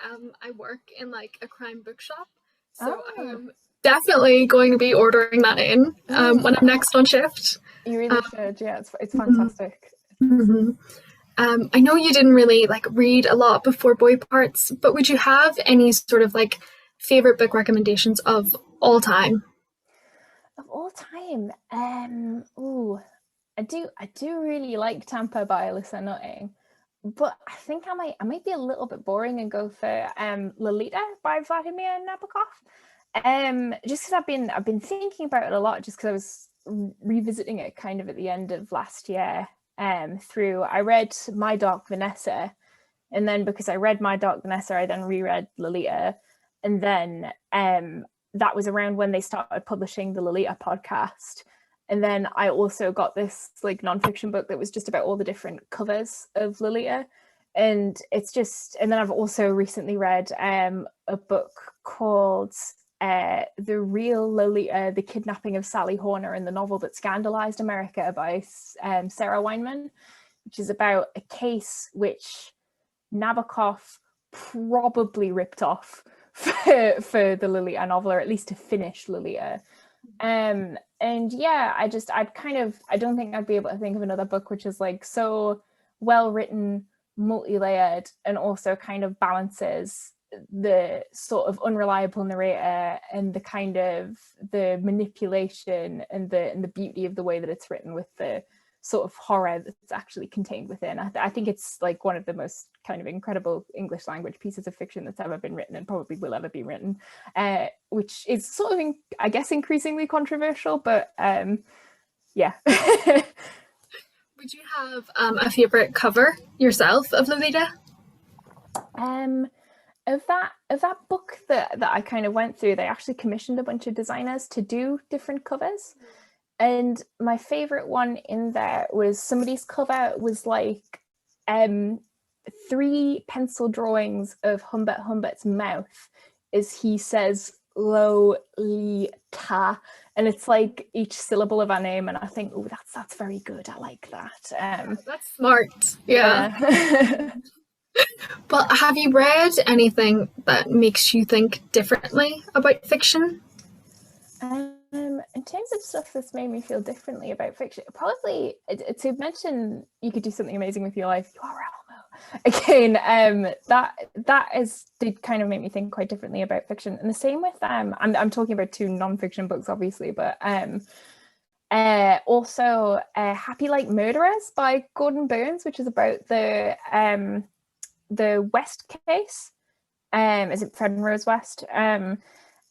I work in like a crime bookshop, so I am definitely going to be ordering that in when I'm next on shift. You really should. Yeah, it's fantastic. Mm-hmm. I know you didn't really like read a lot before Boy Parts, but would you have any sort of like favorite book recommendations of all time? Of all time, I do really like Tampa by Alyssa Nutting, but I think I might be a little bit boring and go for Lolita by Vladimir Nabokov. Just because I've been thinking about it a lot, just because I was revisiting it kind of at the end of last year. I read My Dark Vanessa, and then because I read My Dark Vanessa, I then reread Lolita, and then that was around when they started publishing the Lolita podcast. And then I also got this like nonfiction book that was just about all the different covers of Lolita. And then I've also recently read a book called The Real Lolita, The Kidnapping of Sally Horner, and the novel that scandalized America by Sarah Weinman, which is about a case which Nabokov probably ripped off for the Lolita novel, or at least to finish Lolita. And yeah, I don't think I'd be able to think of another book which is like so well written, multi-layered, and also kind of balances the sort of unreliable narrator and the kind of the manipulation and the beauty of the way that it's written with the sort of horror that's actually contained within. I think it's like one of the most kind of incredible English language pieces of fiction that's ever been written and probably will ever be written, which is sort of, I guess, increasingly controversial, but yeah. Would you have a favourite cover yourself of Lolita? Of that book that I kind of went through, they actually commissioned a bunch of designers to do different covers. And my favorite one in there was somebody's cover was like 3 pencil drawings of Humbert's mouth as he says Lolita, and it's like each syllable of our name, and I think, oh, that's very good. I like that. That's smart. Yeah. But have you read anything that makes you think differently about fiction? In terms of stuff that's made me feel differently about fiction, probably to mention you could do something amazing with your life. You are Elmo again. That did kind of make me think quite differently about fiction, and the same with I'm talking about 2 non-fiction books, obviously, but also Happy Like Murderers by Gordon Burns, which is about the West case. Is it Fred and Rose West?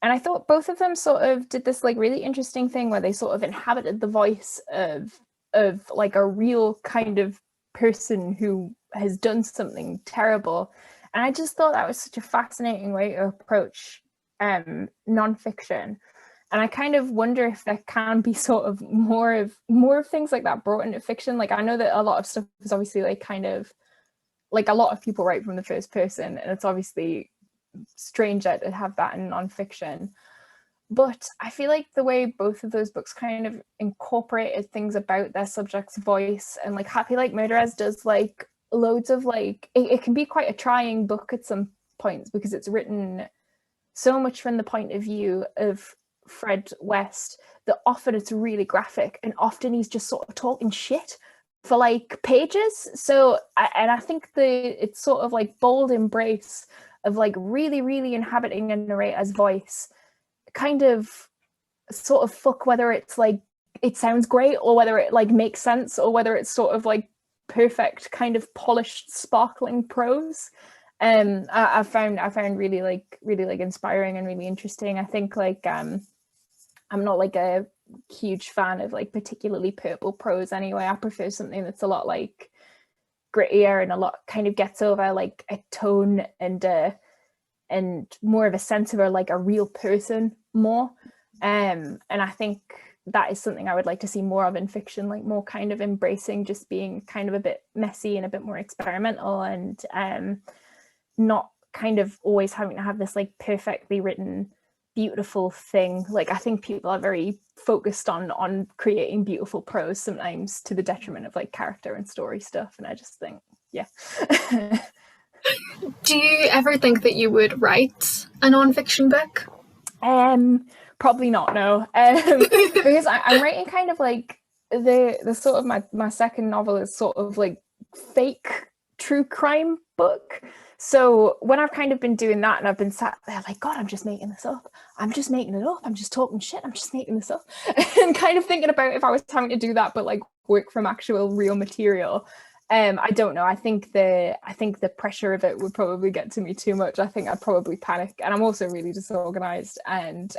And I thought both of them sort of did this like really interesting thing where they sort of inhabited the voice of like a real kind of person who has done something terrible. And I just thought that was such a fascinating way to approach nonfiction. And I kind of wonder if there can be sort of more of things like that brought into fiction. Like, I know that a lot of stuff is obviously like kind of like a lot of people write from the first person, and it's obviously stranger to have that in nonfiction. But I feel like the way both of those books kind of incorporated things about their subject's voice, and like Happy Like Murderers does like loads of like, it can be quite a trying book at some points because it's written so much from the point of view of Fred West that often it's really graphic, and often he's just sort of talking shit for like pages. So I think it's sort of like bold embrace of like really, really inhabiting a narrator's voice kind of sort of fuck whether it's like it sounds great or whether it like makes sense or whether it's sort of like perfect kind of polished sparkling prose. I found really inspiring and really interesting. I think like I'm not like a huge fan of like particularly purple prose anyway. I prefer something that's a lot like grittier and a lot kind of gets over like a tone and more of a sense of her like a real person more. And I think that is something I would like to see more of in fiction, like more kind of embracing just being kind of a bit messy and a bit more experimental, and not kind of always having to have this like perfectly written beautiful thing. Like, I think people are very focused on creating beautiful prose sometimes to the detriment of like character and story stuff, and I just think, yeah. Do you ever think that you would write a non-fiction book? Probably not, no. Because I'm writing kind of like the sort of my second novel is sort of like fake true crime book. So when I've kind of been doing that and I've been sat there like, God, I'm just making this up. I'm just making it up. I'm just talking shit. I'm just making this up. And kind of thinking about if I was having to do that, but like work from actual real material. I don't know. I think the pressure of it would probably get to me too much. I think I'd probably panic. And I'm also really disorganized and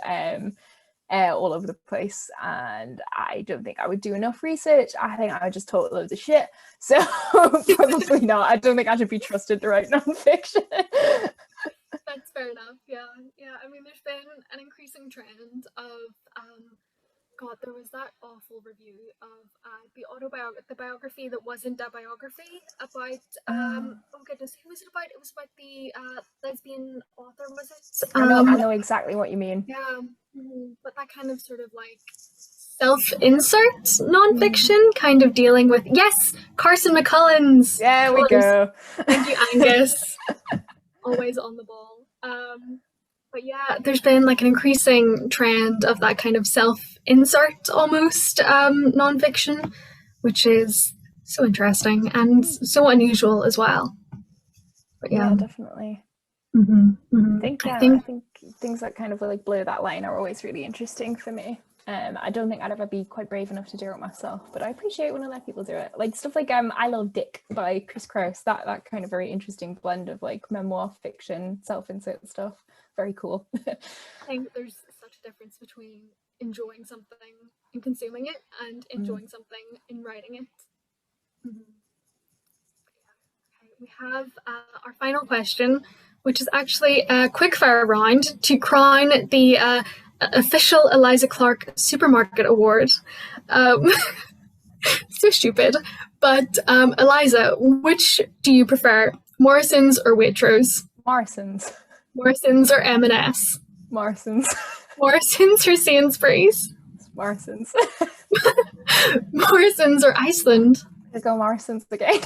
all over the place. And I don't think I would do enough research. I think I would just talk loads of shit. So probably not. I don't think I should be trusted to write nonfiction. That's fair enough. Yeah. I mean, there's been an increasing trend of God, there was that awful review of the biography that wasn't a biography about oh goodness, who was it about? It was about the lesbian author, was it? I know exactly what you mean. Yeah, but that kind of sort of like self-insert nonfiction, kind of dealing with, yes, Carson McCullens. There we go. Thank you, Angus. Always on the ball. But yeah, there's been like an increasing trend of that kind of self-insert almost nonfiction, which is so interesting and so unusual as well. But yeah, definitely. Mm-hmm. I think things that kind of like blur that line are always really interesting for me. I don't think I'd ever be quite brave enough to do it myself, but I appreciate when I let people do it. Like stuff like I Love Dick by Chris Kraus, that kind of very interesting blend of like memoir, fiction, self-insert stuff. Very cool. I think there's such a difference between enjoying something and consuming it and enjoying something and writing it. Okay, we have our final question, which is actually a quickfire round to crown the official Eliza Clark Supermarket Award. So stupid. But Eliza, which do you prefer, Morrison's or Waitrose? Morrison's. Morrison's or M&S? Morrison's. Morrison's or Sainsbury's? Morrison's. Morrison's or Iceland? I go Morrison's again.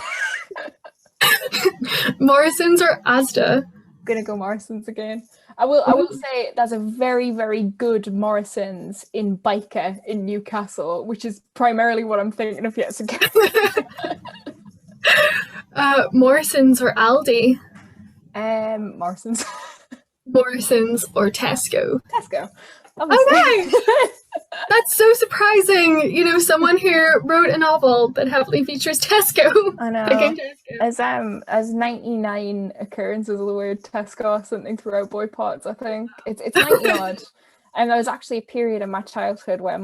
Morrison's or Asda? Gonna go Morrison's again. I will say there's a very, very good Morrison's in Biker in Newcastle, which is primarily what I'm thinking of yet again. Morrison's or Aldi? Morrison's. Morrison's or Tesco? Tesco. Obviously. Okay. That's so surprising. You know, someone here wrote a novel that heavily features Tesco. I know. As 99 occurrences of the word Tesco or something throughout boy parts, I think. It's 90 odd. And there was actually a period in my childhood where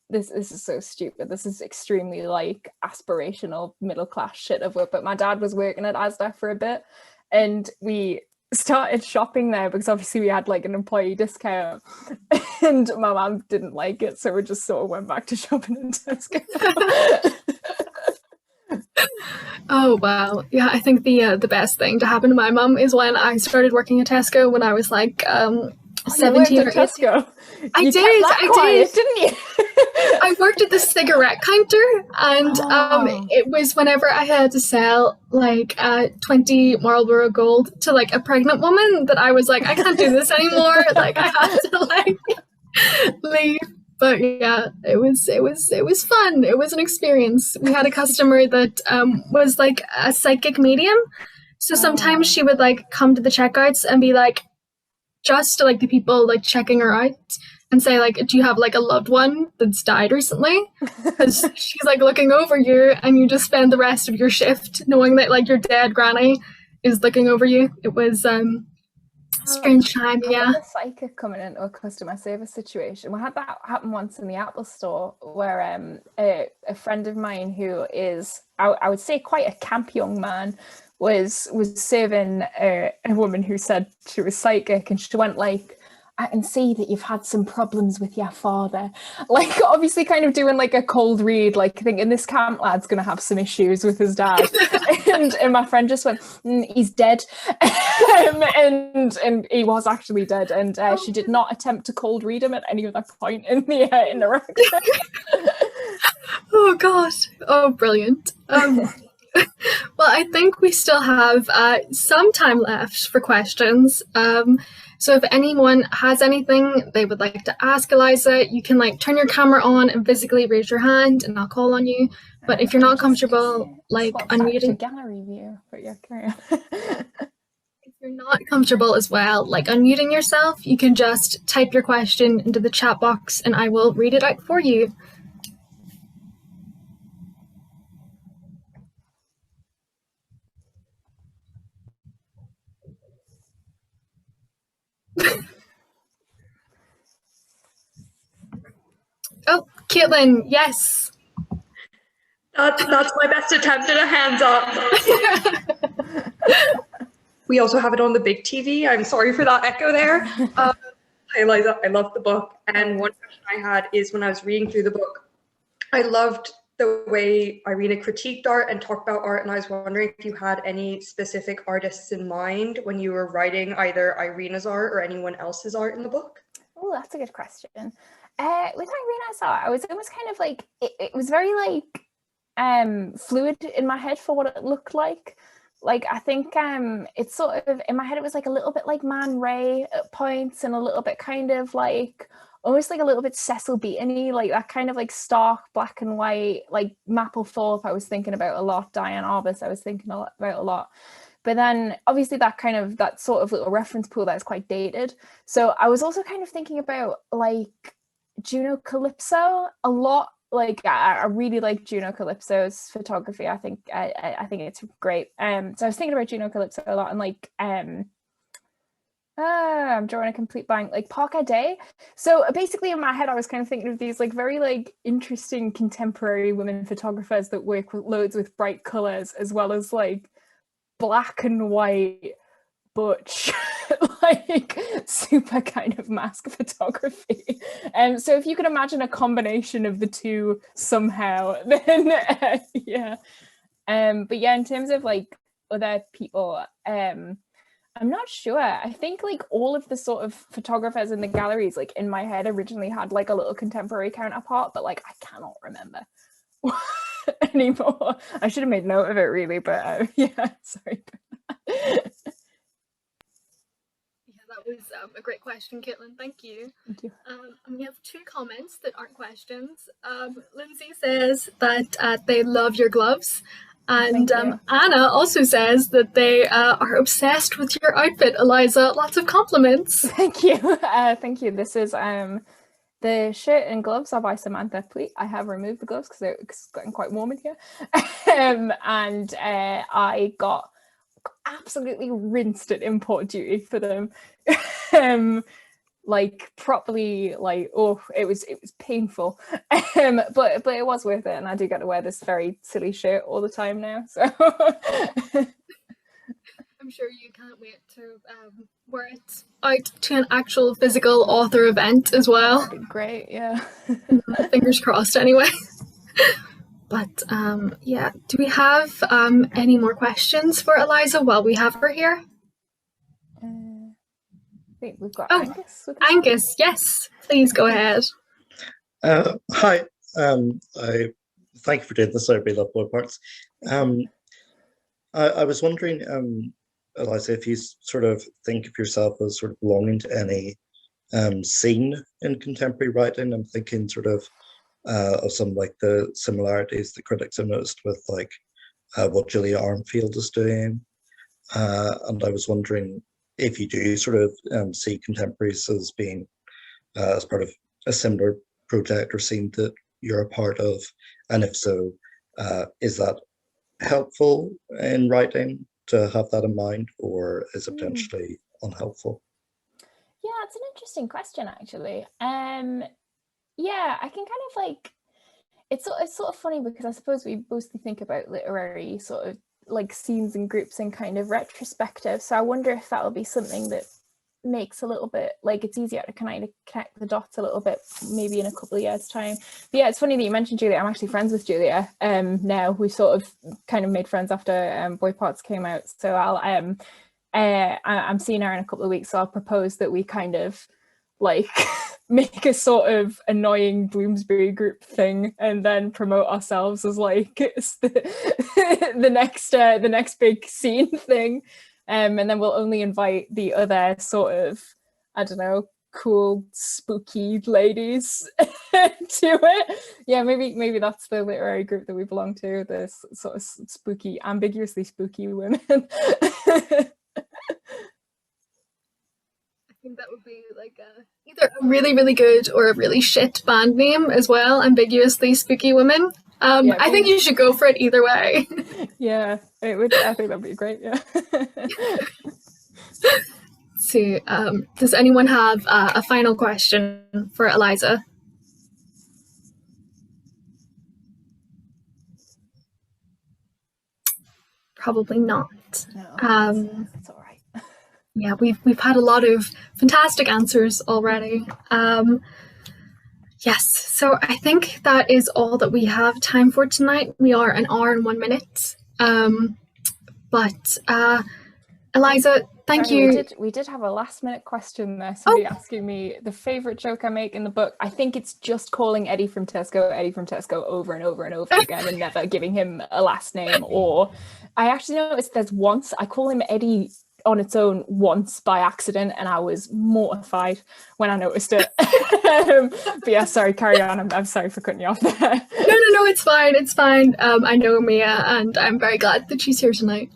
this is so stupid. This is extremely like aspirational middle class shit of it. But my dad was working at Asda for a bit, and we started shopping there because obviously we had like an employee discount, and my mum didn't like it, so we just sort of went back to shopping in Tesco. Oh wow, yeah, I think the best thing to happen to my mum is when I started working at Tesco when I was like 17 or 18. Tesco. I did, didn't you? I worked at the cigarette counter, and it was whenever I had to sell like 20 Marlboro Gold to like a pregnant woman that I was like, I can't do this anymore. Like I had to like leave. But yeah, it was fun. It was an experience. We had a customer that was like a psychic medium, so sometimes she would like come to the checkouts and be like, just to like the people like checking her out, and say like, do you have like a loved one that's died recently? Because she's like looking over you, and you just spend the rest of your shift knowing that like your dead granny is looking over you. It was strange time. Yeah, a psychic coming into a customer service situation. We had that happen once in the Apple store, where a friend of mine who is, I would say, quite a camp young man, was serving a woman who said she was psychic, and she went like, I can see that you've had some problems with your father. Like, obviously kind of doing like a cold read, like thinking this camp lad's going to have some issues with his dad. and my friend just went, he's dead. and he was actually dead. And she did not attempt to cold read him at any other point in the interaction. Oh, God. Oh, brilliant. Well, I think we still have some time left for questions. So if anyone has anything they would like to ask Eliza, you can like turn your camera on and physically raise your hand, and I'll call on you. But if you're not comfortable, like unmuting gallery view, but yeah, carry on. If you're not comfortable as well, like unmuting yourself, you can just type your question into the chat box, and I will read it out for you. Oh, Caitlin, yes. That's my best attempt at a hands up. We also have it on the big TV. I'm sorry for that echo there. Hi, Eliza. I love the book. And one question I had is, when I was reading through the book, I loved the way Irina critiqued art and talked about art. And I was wondering if you had any specific artists in mind when you were writing either Irina's art or anyone else's art in the book. Oh, that's a good question. With Irina's art, I was almost kind of like, it was very like fluid in my head for what it looked like. Like, I think it's sort of, in my head, it was like a little bit like Man Ray at points, and a little bit kind of like, almost like a little bit Cecil Beaton-y, like that kind of like stark black and white, like Mapplethorpe I was thinking about a lot, Diane Arbus I was thinking about a lot. But then obviously that sort of little reference pool that's quite dated. So I was also kind of thinking about like Juno Calypso a lot. Like I really like Juno Calypso's photography. I think it's great. So I was thinking about Juno Calypso a lot, and like I'm drawing a complete blank. Like Park a Day. So basically, in my head, I was kind of thinking of these like very like interesting contemporary women photographers that work with loads with bright colors, as well as like black and white butch like super kind of mask photography. So if you could imagine a combination of the two somehow, then yeah. But yeah, in terms of like other people, I'm not sure. I think like all of the sort of photographers in the galleries, like in my head, originally had like a little contemporary counterpart, but like I cannot remember anymore. I should have made note of it really, but yeah, sorry. That was a great question, Caitlin. Thank you. Thank you. And we have 2 comments that aren't questions. Lindsay says that they love your gloves. And Anna also says that they are obsessed with your outfit, Eliza. Lots of compliments. Thank you. Thank you. This is the shirt and gloves are by Samantha Pleat. I have removed the gloves because it's getting quite warm in here. And I got absolutely rinsed at import duty for them. Like properly, like, oh, it was painful, but it was worth it, and I do get to wear this very silly shirt all the time now, so I'm sure you can't wait to wear it out to an actual physical author event as well. That'd be great. Yeah. Fingers crossed anyway. But yeah, do we have any more questions for Eliza while we have her here? Wait, we've got Angus. Angus, yes, please go ahead. Hi, I thank you for doing this. I really love boy parts. I was wondering, Eliza, if you sort of think of yourself as sort of belonging to any scene in contemporary writing. I'm thinking sort of some like the similarities that critics have noticed with like what Julia Armfield is doing, and I was wondering if you do sort of see contemporaries as being as part of a similar project or scene that you're a part of, and if so, is that helpful in writing to have that in mind, or is it potentially unhelpful? Yeah, it's an interesting question actually. Yeah, I can kind of like, it's sort of funny because I suppose we mostly think about literary sort of like scenes and groups in kind of retrospective. So I wonder if that'll be something that makes a little bit like it's easier to kind of connect the dots a little bit maybe in a couple of years time. But yeah, it's funny that you mentioned Julia. I'm actually friends with Julia now. We sort of kind of made friends after Boy Parts came out, so I'm seeing her in a couple of weeks, so I'll propose that we kind of like make a sort of annoying Bloomsbury group thing and then promote ourselves as like the next big scene thing, and then we'll only invite the other sort of, I don't know, cool spooky ladies to it. Yeah, maybe that's the literary group that we belong to, this sort of spooky, ambiguously spooky women. I think that would be like either a really, really good or a really shit band name as well. Ambiguously Spooky Women. Yeah, I think you should go for it either way. Yeah, it would. I think that'd be great. Yeah. So, does anyone have a final question for Eliza? Probably not. No, that's all right. Yeah, we've had a lot of fantastic answers already. Yes, so I think that is all that we have time for tonight. We are an hour and 1 minute. But Eliza, thank you. We did have a last minute question there. Somebody asking me the favourite joke I make in the book. I think it's just calling Eddie from Tesco over and over and over again and never giving him a last name. Or I actually noticed there's once I call him Eddie on its own once by accident, and I was mortified when I noticed it. But yeah, sorry, carry on. I'm sorry for cutting you off there. No, it's fine. I know Mia, and I'm very glad that she's here tonight.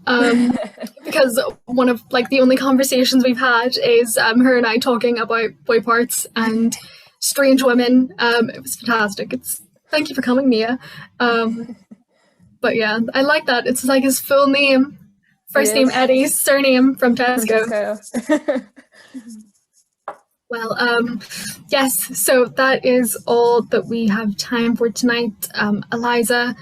Because one of like the only conversations we've had is her and I talking about boy parts, and strange women. It was fantastic. Thank you for coming, Mia. But yeah, I like that. It's like his full name. First name Eddie, surname from Tesco. Well, yes, so that is all that we have time for tonight. Eliza,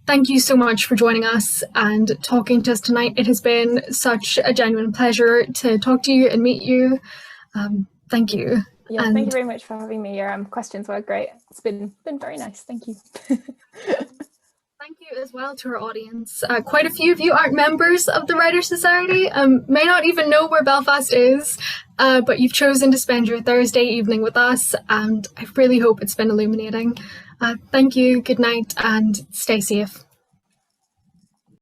thank you so much for joining us and talking to us tonight. It has been such a genuine pleasure to talk to you and meet you. Thank you. Yeah, thank you very much for having me. Your questions were great. It's been very nice. Thank you. Thank you as well to our audience. Quite a few of you aren't members of the Writers' Society, may not even know where Belfast is, but you've chosen to spend your Thursday evening with us, and I really hope it's been illuminating. Thank you, good night, and stay safe.